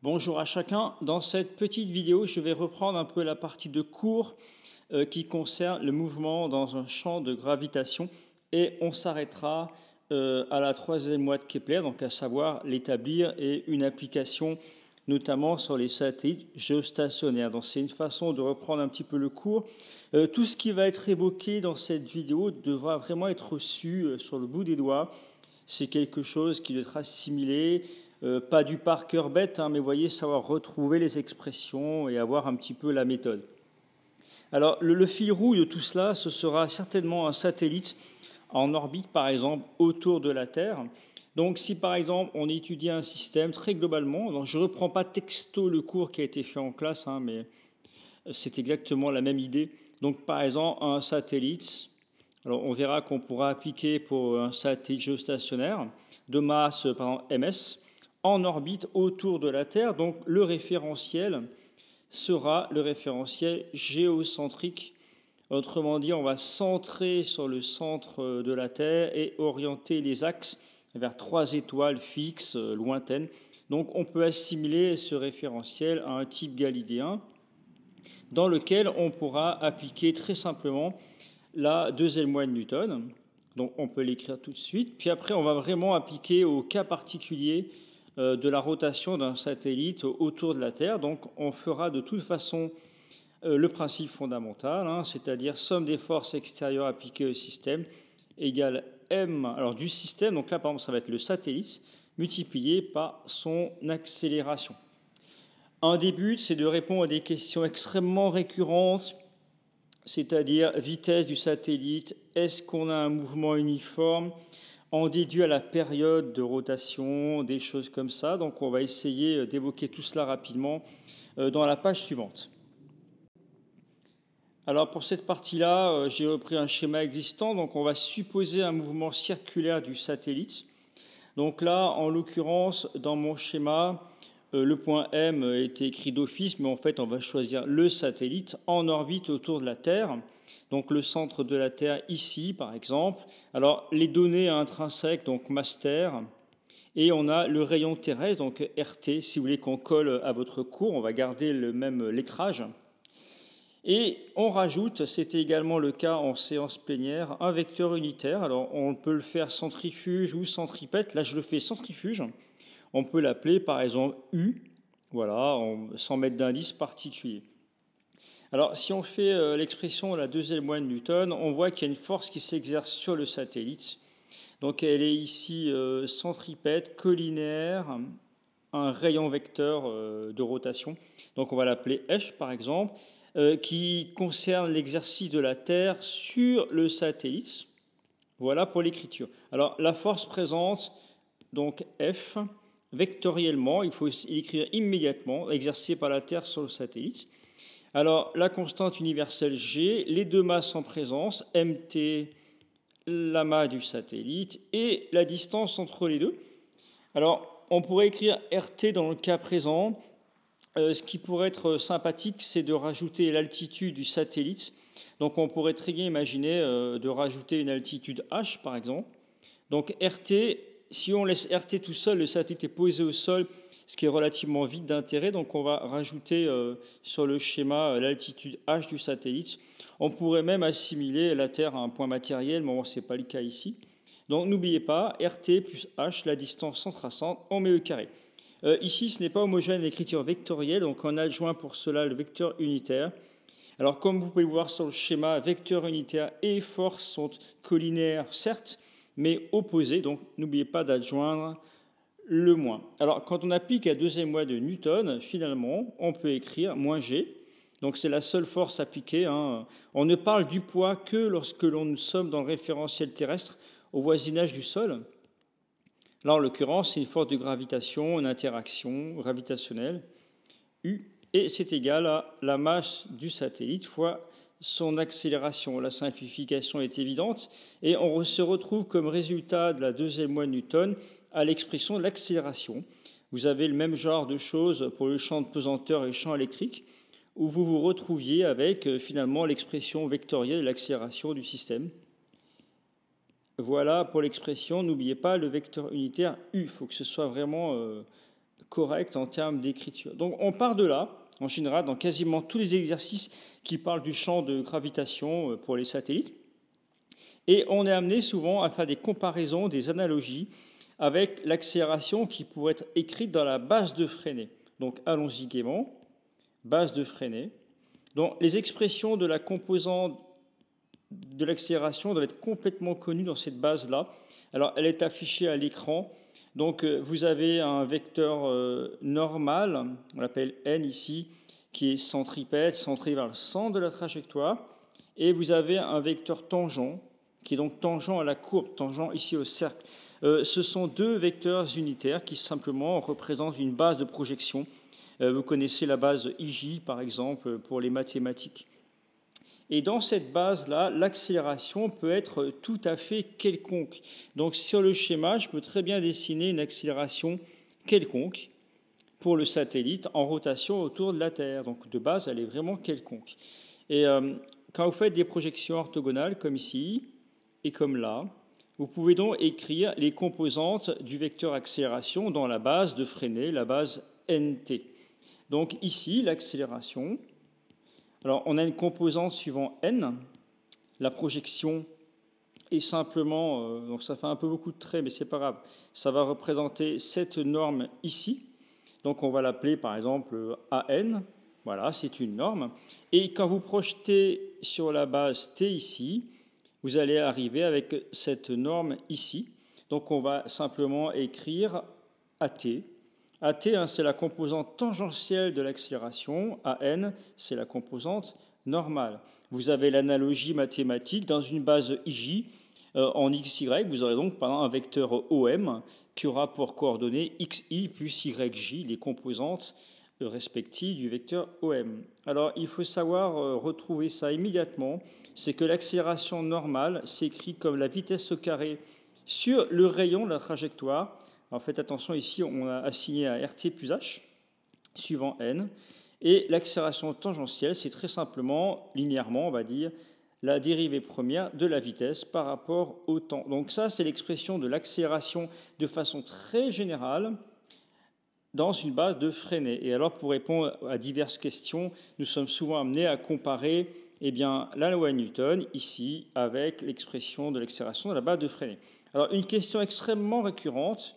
Bonjour à chacun. Dans cette petite vidéo, je vais reprendre un peu la partie de cours qui concerne le mouvement dans un champ de gravitation et on s'arrêtera à la troisième loi de Kepler, donc à savoir l'établir et une application notamment sur les satellites géostationnaires. Donc c'est une façon de reprendre un petit peu le cours. Tout ce qui va être évoqué dans cette vidéo devra vraiment être reçu sur le bout des doigts. C'est quelque chose qui doit être assimilé, pas du par cœur bête, hein, mais voyez, savoir retrouver les expressions et avoir un petit peu la méthode. Alors, le fil rouge de tout cela, ce sera certainement un satellite en orbite, par exemple, autour de la Terre. Donc, si par exemple, on étudie un système très globalement, donc je ne reprends pas texto le cours qui a été fait en classe, hein, mais c'est exactement la même idée. Donc, par exemple, un satellite, alors on verra qu'on pourra appliquer pour un satellite géostationnaire de masse, par exemple, ms, en orbite autour de la Terre. Donc, le référentiel sera le référentiel géocentrique. Autrement dit, on va centrer sur le centre de la Terre et orienter les axes vers trois étoiles fixes, lointaines. Donc on peut assimiler ce référentiel à un type galiléen dans lequel on pourra appliquer très simplement la deuxième loi de Newton. Donc on peut l'écrire tout de suite. Puis après, on va vraiment appliquer au cas particulier de la rotation d'un satellite autour de la Terre. Donc on fera de toute façon le principe fondamental, hein, c'est-à-dire somme des forces extérieures appliquées au système égale m alors, du système, donc là par exemple ça va être le satellite, multiplié par son accélération. Un des buts, c'est de répondre à des questions extrêmement récurrentes, c'est-à-dire vitesse du satellite, est-ce qu'on a un mouvement uniforme, on déduit à la période de rotation, des choses comme ça. Donc on va essayer d'évoquer tout cela rapidement dans la page suivante. Alors pour cette partie-là, j'ai repris un schéma existant, donc on va supposer un mouvement circulaire du satellite. Donc là, en l'occurrence, dans mon schéma, le point M était écrit d'office, mais en fait, on va choisir le satellite en orbite autour de la Terre. Donc le centre de la Terre ici, par exemple. Alors les données intrinsèques, donc master, et on a le rayon terrestre, donc RT. Si vous voulez qu'on colle à votre cours, on va garder le même lettrage. Et on rajoute, c'était également le cas en séance plénière, un vecteur unitaire. Alors on peut le faire centrifuge ou centripète. Là, je le fais centrifuge. On peut l'appeler par exemple U, voilà, sans mettre d'indice particulier. Alors si on fait l'expression de la deuxième loi de Newton, on voit qu'il y a une force qui s'exerce sur le satellite. Donc elle est ici centripète, collinéaire, un rayon vecteur de rotation. Donc on va l'appeler F par exemple, qui concerne l'exercice de la Terre sur le satellite. Voilà pour l'écriture. Alors la force présente, donc F, vectoriellement, il faut écrire immédiatement, exercée par la Terre sur le satellite. Alors la constante universelle G, les deux masses en présence, mt, l'amas du satellite, et la distance entre les deux. Alors on pourrait écrire RT dans le cas présent. Ce qui pourrait être sympathique, c'est de rajouter l'altitude du satellite. Donc on pourrait très bien imaginer de rajouter une altitude h, par exemple. Donc RT, si on laisse RT tout seul, le satellite est posé au sol, ce qui est relativement vide d'intérêt. Donc on va rajouter sur le schéma l'altitude h du satellite. On pourrait même assimiler la Terre à un point matériel, mais bon, ce n'est pas le cas ici. Donc n'oubliez pas, RT plus h, la distance sans traçante, on met le carré. Ici, ce n'est pas homogène l'écriture vectorielle, donc on adjoint pour cela le vecteur unitaire. Alors, comme vous pouvez le voir sur le schéma, vecteur unitaire et force sont collinaires, certes, mais opposés, donc n'oubliez pas d'adjoindre le moins. Alors, quand on applique la deuxième loi de Newton, finalement, on peut écrire moins G. Donc, c'est la seule force appliquée, hein. On ne parle du poids que lorsque l'on sommes dans le référentiel terrestre au voisinage du sol. Là, en l'occurrence, c'est une force de gravitation, une interaction gravitationnelle, U, et c'est égal à la masse du satellite fois son accélération. La simplification est évidente, et on se retrouve comme résultat de la deuxième loi de Newton à l'expression de l'accélération. Vous avez le même genre de choses pour le champ de pesanteur et le champ électrique, où vous vous retrouviez avec finalement l'expression vectorielle de l'accélération du système. Voilà pour l'expression. N'oubliez pas le vecteur unitaire U. Il faut que ce soit vraiment correcte en termes d'écriture. Donc on part de là, en général, dans quasiment tous les exercices qui parlent du champ de gravitation pour les satellites. Et on est amené souvent à faire des comparaisons, des analogies avec l'accélération qui pourrait être écrite dans la base de Freinet. Donc allons-y gaiement, base de Freinet. Donc les expressions de la composante de l'accélération doivent être complètement connues dans cette base-là. Alors elle est affichée à l'écran. Donc vous avez un vecteur normal, on l'appelle n ici, qui est centripète, centré vers le centre de la trajectoire. Et vous avez un vecteur tangent, qui est donc tangent à la courbe, tangent ici au cercle. Ce sont deux vecteurs unitaires qui simplement représentent une base de projection. Vous connaissez la base IJ, par exemple, pour les mathématiques. Et dans cette base-là, l'accélération peut être tout à fait quelconque. Donc sur le schéma, je peux très bien dessiner une accélération quelconque pour le satellite en rotation autour de la Terre. Donc de base, elle est vraiment quelconque. Et quand vous faites des projections orthogonales, comme ici et comme là, vous pouvez donc écrire les composantes du vecteur accélération dans la base de Freinet, la base NT. Donc ici, l'accélération, alors on a une composante suivant n, la projection est simplement, donc ça fait un peu beaucoup de traits, mais c'est pas grave, ça va représenter cette norme ici, donc on va l'appeler par exemple AN, voilà, c'est une norme, et quand vous projetez sur la base T ici, vous allez arriver avec cette norme ici. Donc on va simplement écrire AT. AT, c'est la composante tangentielle de l'accélération. AN, c'est la composante normale. Vous avez l'analogie mathématique dans une base IJ. En XY, vous aurez donc par exemple un vecteur OM qui aura pour coordonnées XI plus YJ, les composantes respectives du vecteur OM. Alors il faut savoir retrouver ça immédiatement. C'est que l'accélération normale s'écrit comme la vitesse au carré sur le rayon de la trajectoire. Alors faites attention, ici on a assigné à RT plus H, suivant n. Et l'accélération tangentielle, c'est très simplement, linéairement, on va dire, la dérivée première de la vitesse par rapport au temps. Donc ça, c'est l'expression de l'accélération de façon très générale dans une base de Freinet. Et alors, pour répondre à diverses questions, nous sommes souvent amenés à comparer la loi de Newton, ici, avec l'expression de l'accélération de la base de Freinet. Alors, une question extrêmement récurrente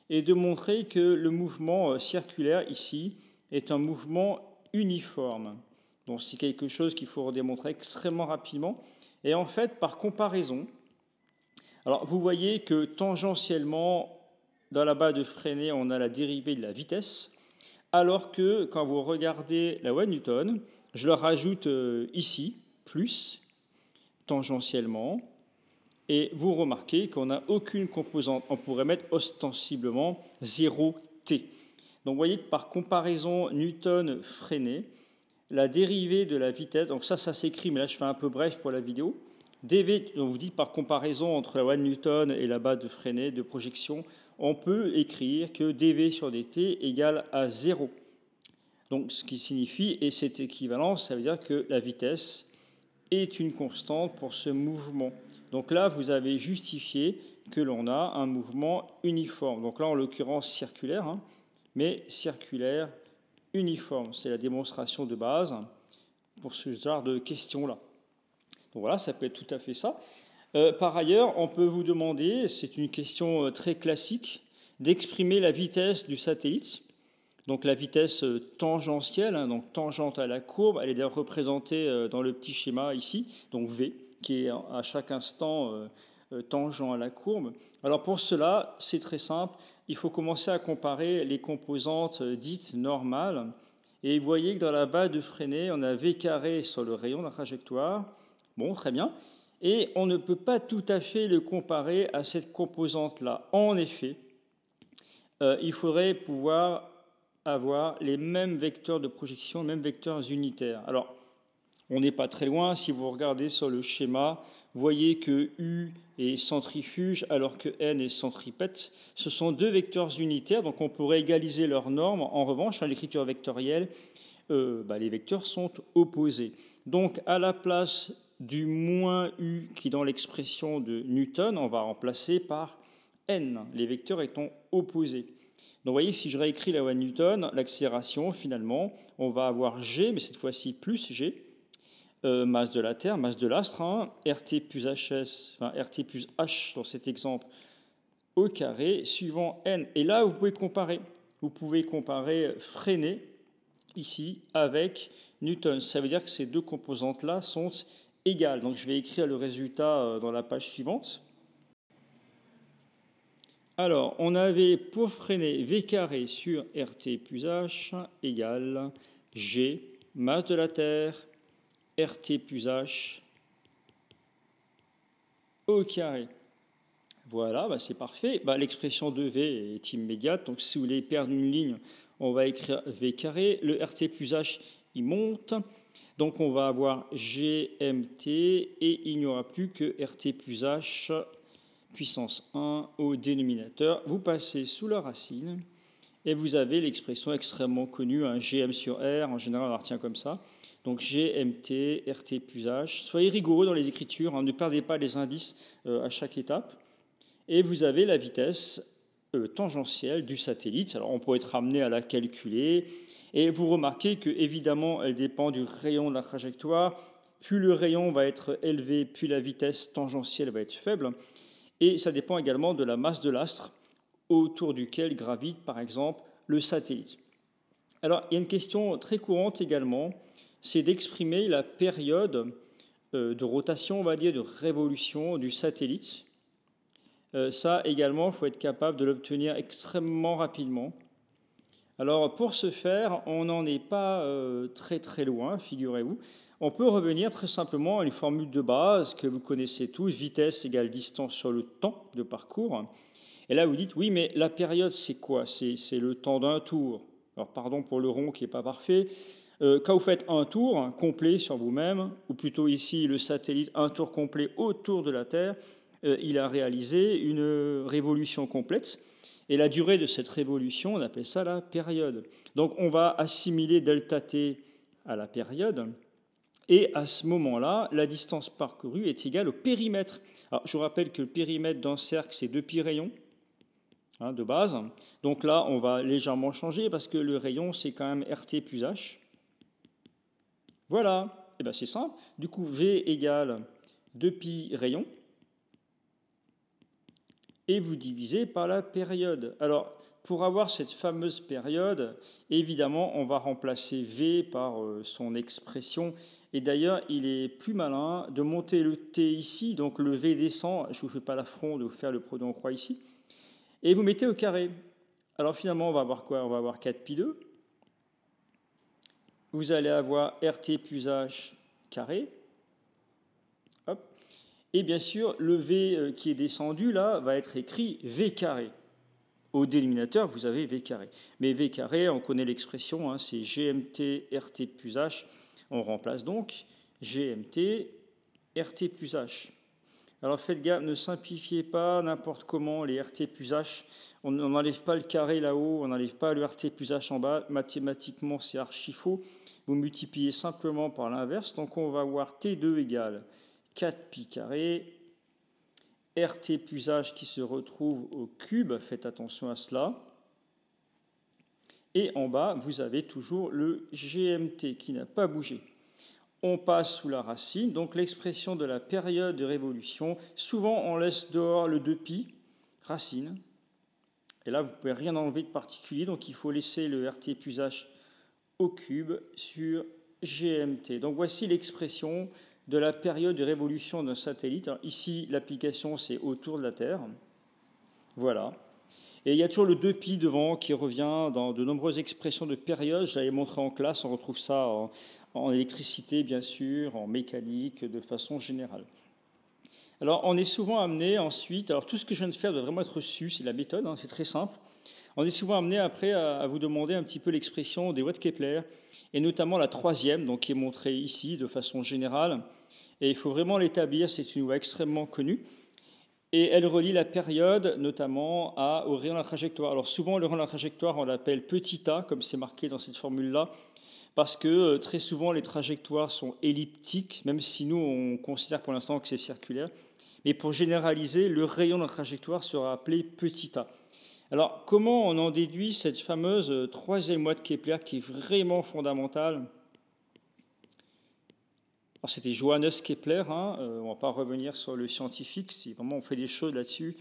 est de montrer que le mouvement circulaire, ici, est un mouvement uniforme. Donc, c'est quelque chose qu'il faut redémontrer extrêmement rapidement. Et en fait, par comparaison, alors vous voyez que tangentiellement, dans la base de Freinet, on a la dérivée de la vitesse, alors que quand vous regardez la loi de Newton, je le rajoute ici, plus, tangentiellement, et vous remarquez qu'on n'a aucune composante. On pourrait mettre ostensiblement 0t. Donc vous voyez que par comparaison Newton-Freinet, la dérivée de la vitesse, donc ça s'écrit, mais là je fais un peu bref pour la vidéo, dv, on vous dit par comparaison entre la loi de Newton et la base de Freinet de projection, on peut écrire que dv sur dt égale à 0. Donc ce qui signifie, et c'est équivalent, ça veut dire que la vitesse est une constante pour ce mouvement. Donc là, vous avez justifié que l'on a un mouvement uniforme. Donc là, en l'occurrence circulaire, mais circulaire uniforme. C'est la démonstration de base pour ce genre de questions-là. Donc voilà, ça peut être tout à fait ça. Par ailleurs, on peut vous demander, c'est une question très classique, d'exprimer la vitesse du satellite. Donc la vitesse tangentielle, donc tangente à la courbe, elle est d'ailleurs représentée dans le petit schéma ici, donc V, qui est à chaque instant tangent à la courbe. Alors pour cela, c'est très simple, il faut commencer à comparer les composantes dites normales. Et vous voyez que dans la base de Freinet, on a V carré sur le rayon de la trajectoire. Bon, très bien. Et on ne peut pas tout à fait le comparer à cette composante-là. En effet, il faudrait pouvoir avoir les mêmes vecteurs de projection, les mêmes vecteurs unitaires. Alors, on n'est pas très loin. Si vous regardez sur le schéma, vous voyez que U est centrifuge alors que N est centripète. Ce sont deux vecteurs unitaires, donc on pourrait égaliser leurs normes. En revanche, à l'écriture vectorielle, les vecteurs sont opposés. Donc, à la place du moins U qui est dans l'expression de Newton, on va remplacer par N, les vecteurs étant opposés. Donc vous voyez, si je réécris la loi de Newton, l'accélération, finalement, on va avoir G, mais cette fois-ci plus G, masse de la Terre, masse de l'astre, hein, RT plus HS, enfin RT plus H dans cet exemple, au carré, suivant N. Et là, vous pouvez comparer. Vous pouvez comparer freiné, ici, avec Newton. Ça veut dire que ces deux composantes-là sont égales. Donc je vais écrire le résultat dans la page suivante. Alors, on avait pour freiner V carré sur RT plus H égale G, masse de la Terre, RT plus H au carré. Voilà, c'est parfait. L'expression de V est immédiate. Donc, si vous voulez perdre une ligne, on va écrire V carré. Le RT plus H, il monte. Donc, on va avoir GMT et il n'y aura plus que RT plus H puissance 1 au dénominateur. Vous passez sous la racine et vous avez l'expression extrêmement connue, un GM sur R. En général, on la retient comme ça. Donc GMT, RT plus H. Soyez rigoureux dans les écritures, hein, ne perdez pas les indices à chaque étape. Et vous avez la vitesse tangentielle du satellite. Alors on pourrait être amené à la calculer. Et vous remarquez que évidemment, elle dépend du rayon de la trajectoire. Plus le rayon va être élevé, plus la vitesse tangentielle va être faible. Et ça dépend également de la masse de l'astre autour duquel gravite, par exemple, le satellite. Alors, il y a une question très courante également, c'est d'exprimer la période de rotation, on va dire, de révolution du satellite. Ça également, il faut être capable de l'obtenir extrêmement rapidement. Alors, pour ce faire, on n'en est pas très très loin, figurez-vous. On peut revenir très simplement à une formule de base que vous connaissez tous, vitesse égale distance sur le temps de parcours. Et là, vous dites, oui, mais la période, c'est quoi? C'est le temps d'un tour. Alors, pardon pour le rond qui n'est pas parfait. Quand vous faites un tour complet sur vous-même, ou plutôt ici, le satellite, un tour complet autour de la Terre, il a réalisé une révolution complète. Et la durée de cette révolution, on appelle ça la période. Donc, on va assimiler delta t à la période. Et à ce moment-là, la distance parcourue est égale au périmètre. Alors, je vous rappelle que le périmètre d'un cercle, c'est 2π rayons de base. Donc là, on va légèrement changer parce que le rayon, c'est quand même RT plus H. Voilà, et c'est simple. Du coup, V égale 2π rayons. Et vous divisez par la période. Alors, pour avoir cette fameuse période, évidemment, on va remplacer V par son expression. Et d'ailleurs, il est plus malin de monter le T ici, donc le V descend, je ne vous fais pas l'affront de vous faire le produit en croix ici, et vous mettez au carré. Alors finalement, on va avoir quoi? On va avoir 4π2. Vous allez avoir RT plus H carré. Hop. Et bien sûr, le V qui est descendu, là, va être écrit V carré. Au dénominateur, vous avez V carré. Mais V carré, on connaît l'expression, hein, c'est GMT RT plus H. On remplace donc GMT RT plus H. Alors faites gaffe, ne simplifiez pas n'importe comment les RT plus H. On n'enlève pas le carré là-haut, on n'enlève pas le RT plus H en bas. Mathématiquement, c'est archi faux. Vous multipliez simplement par l'inverse. Donc on va avoir T2 égale 4π carré. RT plus H qui se retrouve au cube, faites attention à cela. Et en bas, vous avez toujours le GMT qui n'a pas bougé. On passe sous la racine, donc l'expression de la période de révolution. Souvent, on laisse dehors le 2π, racine. Et là, vous ne pouvez rien enlever de particulier, donc il faut laisser le RT plus H au cube sur GMT. Donc voici l'expression de la période de révolution d'un satellite. Alors, ici, l'application, c'est autour de la Terre. Voilà. Et il y a toujours le 2π devant qui revient dans de nombreuses expressions de période. Je l'avais montré en classe, on retrouve ça en électricité, bien sûr, en mécanique, de façon générale. Alors, on est souvent amené ensuite, alors tout ce que je viens de faire doit vraiment être su, c'est la méthode, hein, c'est très simple. On est souvent amené après à vous demander un petit peu l'expression des lois de Kepler, et notamment la troisième, donc qui est montrée ici de façon générale. Et il faut vraiment l'établir, c'est une loi extrêmement connue. Et elle relie la période notamment au rayon de la trajectoire. Alors souvent, le rayon de la trajectoire, on l'appelle petit a, comme c'est marqué dans cette formule-là, parce que très souvent, les trajectoires sont elliptiques, même si nous, on considère pour l'instant que c'est circulaire. Mais pour généraliser, le rayon de la trajectoire sera appelé petit a. Alors, comment on en déduit cette fameuse troisième loi de Kepler qui est vraiment fondamentale? Alors, c'était Johannes Kepler, hein, on ne va pas revenir sur le scientifique, si vraiment on fait des choses là-dessus.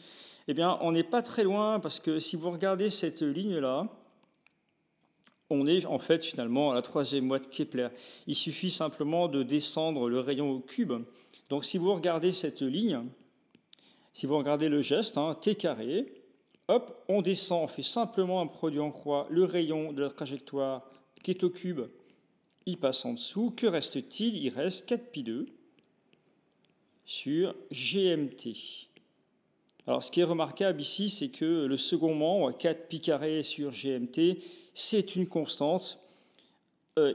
Eh bien, on n'est pas très loin, parce que si vous regardez cette ligne-là, on est en fait finalement à la troisième loi de Kepler. Il suffit simplement de descendre le rayon au cube. Donc, si vous regardez cette ligne, si vous regardez le geste, hein, t carré, hop, on descend, on fait simplement un produit en croix, le rayon de la trajectoire qui est au cube, il passe en dessous. Que reste-t-il? Il reste 4π2 sur GMT. Alors, ce qui est remarquable ici, c'est que le second membre, 4π carré sur GMT, c'est une constante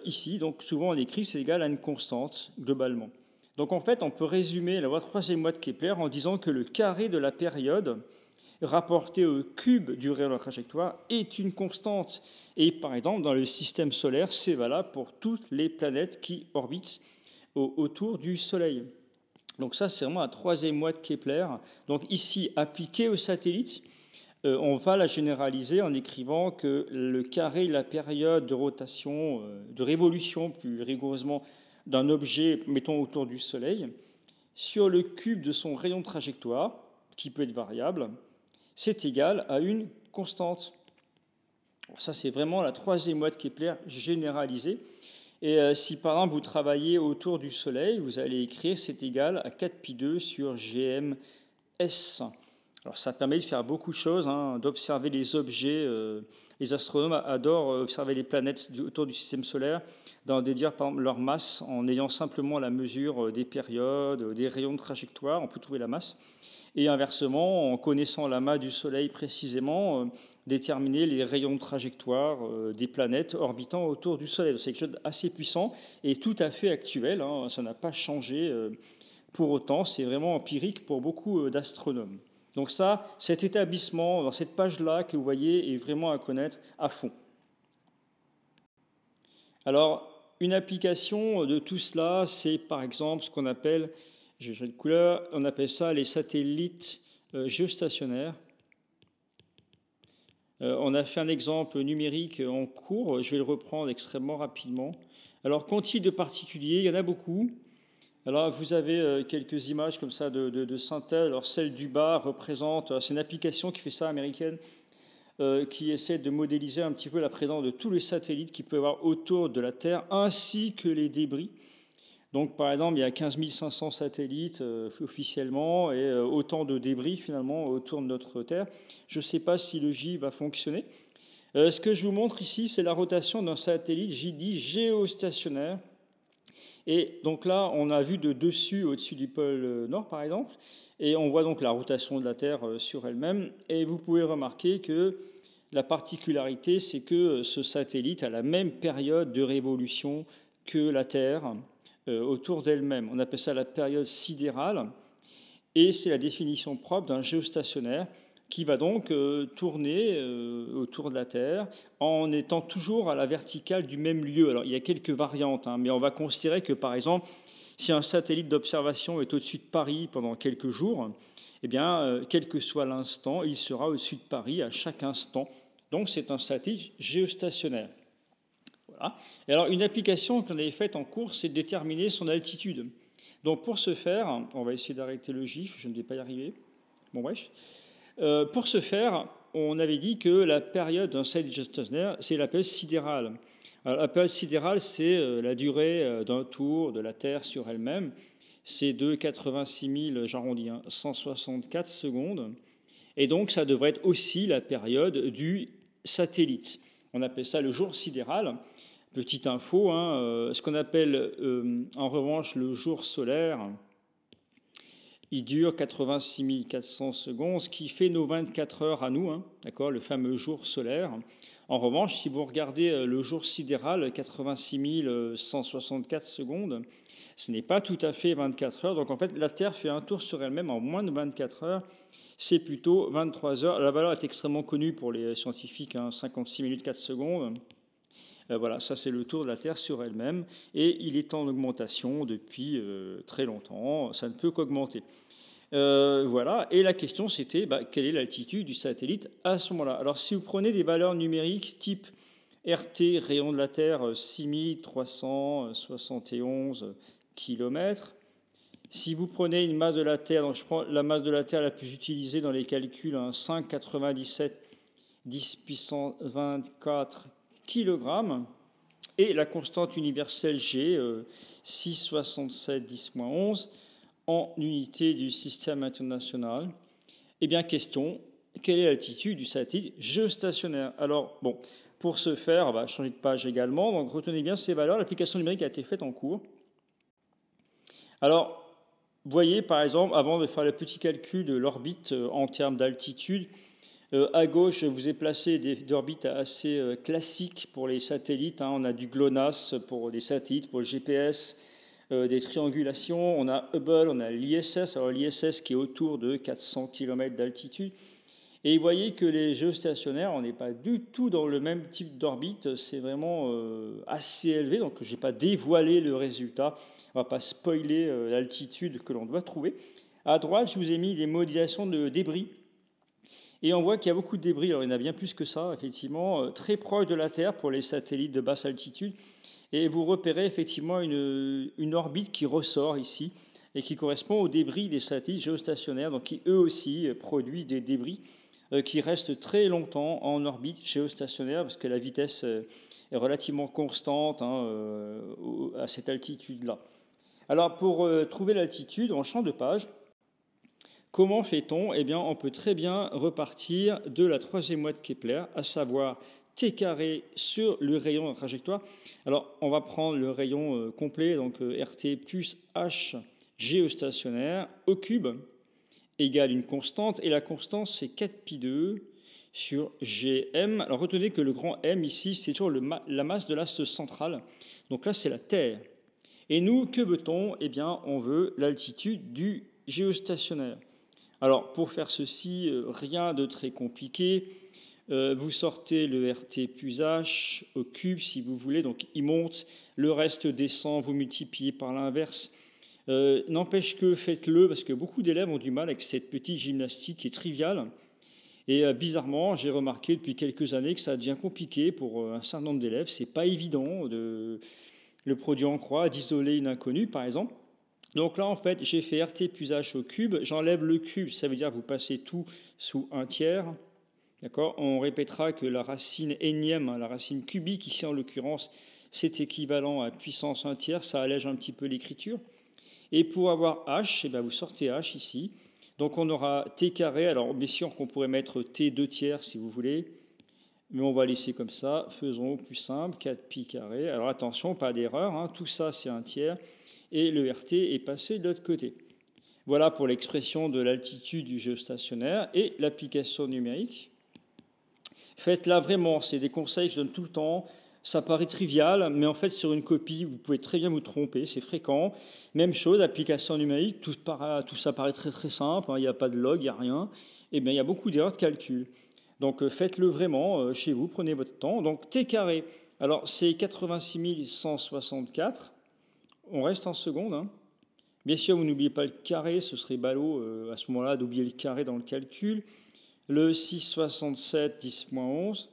ici. Donc, souvent, on écrit c'est égal à une constante, globalement. Donc, en fait, on peut résumer la troisième loi de Kepler en disant que le carré de la période rapporté au cube du rayon de la trajectoire est une constante. Et par exemple, dans le système solaire, c'est valable pour toutes les planètes qui orbitent autour du Soleil. Donc ça, c'est vraiment la troisième loi de Kepler. Donc ici, appliquée au satellite, on va la généraliser en écrivant que le carré de la période de rotation, de révolution plus rigoureusement, d'un objet, mettons, autour du Soleil, sur le cube de son rayon de trajectoire, qui peut être variable, c'est égal à une constante. Ça, c'est vraiment la troisième loi de Kepler généralisée. Et si par exemple vous travaillez autour du Soleil, vous allez écrire c'est égal à 4π2 sur GMS. Alors ça permet de faire beaucoup de choses, hein, d'observer les objets. Les astronomes adorent observer les planètes autour du système solaire, d'en déduire par exemple leur masse en ayant simplement la mesure des périodes, des rayons de trajectoire. On peut trouver la masse. Et inversement, en connaissant la masse du Soleil précisément, déterminer les rayons de trajectoire des planètes orbitant autour du Soleil. C'est quelque chose d'assez puissant et tout à fait actuel, hein, ça n'a pas changé pour autant, c'est vraiment empirique pour beaucoup d'astronomes. Donc ça, cet établissement, dans cette page-là que vous voyez, est vraiment à connaître à fond. Alors, une application de tout cela, c'est par exemple ce qu'on appelle, je vais changer de couleur, on appelle ça les satellites géostationnaires. On a fait un exemple numérique en cours, je vais le reprendre extrêmement rapidement. Alors, qu'en type de particulier, il y en a beaucoup. Alors, vous avez quelques images comme ça de synthèse. Alors, celle du bas représente, c'est une application qui fait ça, américaine, qui essaie de modéliser un petit peu la présence de tous les satellites qu'il peut y avoir autour de la Terre, ainsi que les débris. Donc, par exemple, il y a 15 500 satellites officiellement et autant de débris, finalement, autour de notre Terre. Je ne sais pas si le J va fonctionner. Ce que je vous montre ici, c'est la rotation d'un satellite dit géostationnaire. Et donc là, on a vu de dessus, au-dessus du pôle Nord, par exemple, et on voit donc la rotation de la Terre sur elle-même. Et vous pouvez remarquer que la particularité, c'est que ce satellite a la même période de révolution que la Terre autour d'elle-même. On appelle ça la période sidérale, et c'est la définition propre d'un géostationnaire qui va donc tourner autour de la Terre en étant toujours à la verticale du même lieu. Alors, il y a quelques variantes, hein, mais on va considérer que, par exemple, si un satellite d'observation est au-dessus de Paris pendant quelques jours, eh bien, quel que soit l'instant, il sera au-dessus de Paris à chaque instant. Donc, c'est un satellite géostationnaire. Voilà. Et alors, une application qu'on avait faite en cours, c'est de déterminer son altitude. Donc, pour ce faire, on va essayer d'arrêter le GIF, je ne vais pas y arriver. Bon, bref. Pour ce faire, on avait dit que la période d'un satellite géostationnaire, c'est la période sidérale. Alors, la période sidérale, c'est la durée d'un tour de la Terre sur elle-même. C'est de 86 000, j'arrondis, 164 secondes. Et donc, ça devrait être aussi la période du satellite. On appelle ça le jour sidéral. Petite info, ce qu'on appelle en revanche le jour solaire, il dure 86 400 secondes, ce qui fait nos 24 heures à nous, d'accord, le fameux jour solaire. En revanche, si vous regardez le jour sidéral, 86 164 secondes, ce n'est pas tout à fait 24 heures. Donc en fait, la Terre fait un tour sur elle-même en moins de 24 heures. C'est plutôt 23 heures. La valeur est extrêmement connue pour les scientifiques, 56 minutes 4 secondes. Voilà, ça c'est le tour de la Terre sur elle-même, et il est en augmentation depuis très longtemps, ça ne peut qu'augmenter. Voilà, et la question c'était quelle est l'altitude du satellite à ce moment-là. Alors si vous prenez des valeurs numériques type RT, rayon de la Terre, 6371 km. Si vous prenez une masse de la Terre, donc je prends la masse de la Terre la plus utilisée dans les calculs, 5,97 10 puissance 24 kg, et la constante universelle G, 6,67 10-11, en unité du système international. Eh bien, question, quelle est l'altitude du satellite géostationnaire? Alors, bon, pour ce faire, on va changer de page également. Donc, retenez bien ces valeurs. L'application numérique a été faite en cours. Alors, vous voyez, par exemple, avant de faire le petit calcul de l'orbite en termes d'altitude, à gauche, je vous ai placé des orbites assez classiques pour les satellites. On a du GLONASS pour les satellites, pour le GPS, des triangulations. On a Hubble, on a l'ISS. Alors l'ISS qui est autour de 400 km d'altitude. Et vous voyez que les géostationnaires, on n'est pas du tout dans le même type d'orbite. C'est vraiment assez élevé. Donc je n'ai pas dévoilé le résultat. On ne va pas spoiler l'altitude que l'on doit trouver. À droite, je vous ai mis des modélisations de débris. Et on voit qu'il y a beaucoup de débris. Alors il y en a bien plus que ça, effectivement, très proche de la Terre pour les satellites de basse altitude. Et vous repérez effectivement une orbite qui ressort ici et qui correspond aux débris des satellites géostationnaires, donc qui eux aussi produisent des débris qui restent très longtemps en orbite géostationnaire parce que la vitesse est relativement constante à cette altitude-là. Alors pour trouver l'altitude, on change de page. Comment fait-on? Eh bien, on peut très bien repartir de la troisième loi de Kepler, à savoir t carré sur le rayon de trajectoire. Alors, on va prendre le rayon complet, donc RT plus H géostationnaire au cube égale une constante, et la constante, c'est 4π2 sur Gm. Alors, retenez que le grand M ici, c'est toujours la masse de l'axe central. Donc là, c'est la Terre. Et nous, que veut-on? Eh bien, on veut l'altitude du géostationnaire. Alors, pour faire ceci, rien de très compliqué. Vous sortez le RT plus H au cube, si vous voulez. Donc, il monte, le reste descend, vous multipliez par l'inverse. N'empêche que faites-le, parce que beaucoup d'élèves ont du mal avec cette petite gymnastique qui est triviale. Et bizarrement, j'ai remarqué depuis quelques années que ça devient compliqué pour un certain nombre d'élèves. Ce n'est pas évident le produit en croix, d'isoler une inconnue, par exemple. Donc là, en fait, j'ai fait RT plus H au cube. J'enlève le cube, ça veut dire que vous passez tout sous 1/3. D'accord? On répétera que la racine énième, la racine cubique, ici en l'occurrence, c'est équivalent à puissance 1/3. Ça allège un petit peu l'écriture. Et pour avoir H, eh bien, vous sortez H ici. Donc on aura T carré. Alors bien sûr qu'on pourrait mettre T 2/3 si vous voulez. Mais on va laisser comme ça. Faisons plus simple, 4π carré. Alors attention, pas d'erreur. Tout ça, c'est 1/3. Et le RT est passé de l'autre côté. Voilà pour l'expression de l'altitude du géostationnaire et l'application numérique. Faites-la vraiment, c'est des conseils que je donne tout le temps. Ça paraît trivial, mais en fait, sur une copie, vous pouvez très bien vous tromper, c'est fréquent. Même chose, application numérique, tout ça paraît très très simple, il n'y a pas de log, il n'y a rien. Eh bien, il y a beaucoup d'erreurs de calcul. Donc, faites-le vraiment chez vous, prenez votre temps. Donc, T carré, alors c'est 86 164. On reste en secondes. Bien sûr, vous n'oubliez pas le carré, ce serait ballot à ce moment-là d'oublier le carré dans le calcul. Le 6,67 10-11.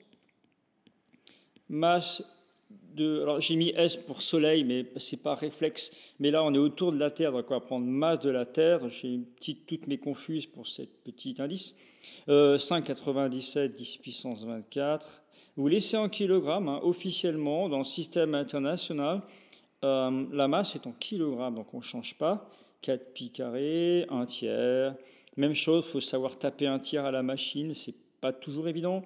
Masse de... Alors j'ai mis S pour soleil, mais ce n'est pas réflexe. Mais là, on est autour de la Terre, donc on va prendre masse de la Terre. J'ai une petite, toutes mes confuses pour ce petit indice. 5,97 10 puissance 24. Vous laissez en kilogrammes, officiellement, dans le système international. La masse est en kilogrammes, donc on ne change pas. 4π carré, 1/3. Même chose, il faut savoir taper 1/3 à la machine, c'est pas toujours évident.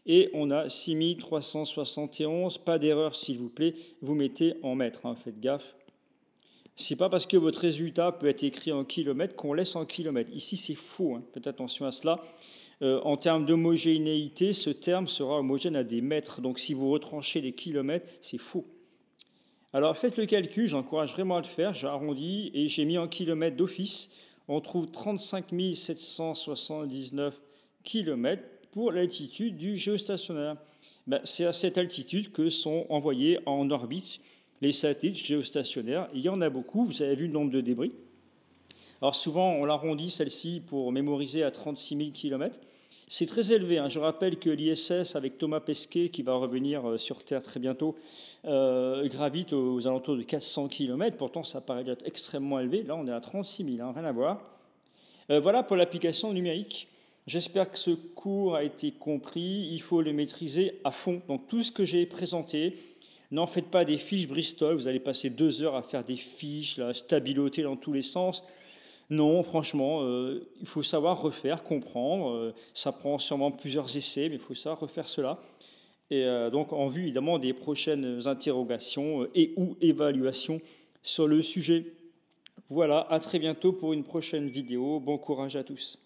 Et on a 6371, pas d'erreur s'il vous plaît, vous mettez en mètres, faites gaffe. C'est pas parce que votre résultat peut être écrit en kilomètres qu'on laisse en kilomètres. Ici c'est faux, faites attention à cela. En termes d'homogénéité, ce terme sera homogène à des mètres, donc si vous retranchez les kilomètres, c'est faux. Alors faites le calcul, j'encourage vraiment à le faire, j'ai arrondi et j'ai mis en kilomètres d'office. On trouve 35 779 km pour l'altitude du géostationnaire. C'est à cette altitude que sont envoyés en orbite les satellites géostationnaires. Il y en a beaucoup, vous avez vu le nombre de débris. Alors souvent, on l'arrondit celle-ci pour mémoriser à 36 000 km. C'est très élevé, hein. Je rappelle que l'ISS, avec Thomas Pesquet, qui va revenir sur Terre très bientôt, gravite aux alentours de 400 km. Pourtant, ça paraît être extrêmement élevé. Là, on est à 36 000, hein, rien à voir. Voilà pour l'application numérique. J'espère que ce cours a été compris. Il faut le maîtriser à fond. Donc tout ce que j'ai présenté, n'en faites pas des fiches Bristol. Vous allez passer 2 heures à faire des fiches, là, stabiloter dans tous les sens. Non, franchement, il faut savoir refaire, comprendre. Ça prend sûrement plusieurs essais, mais il faut savoir refaire cela. Et donc, en vue, évidemment, des prochaines interrogations et ou évaluations sur le sujet. Voilà, à très bientôt pour une prochaine vidéo. Bon courage à tous.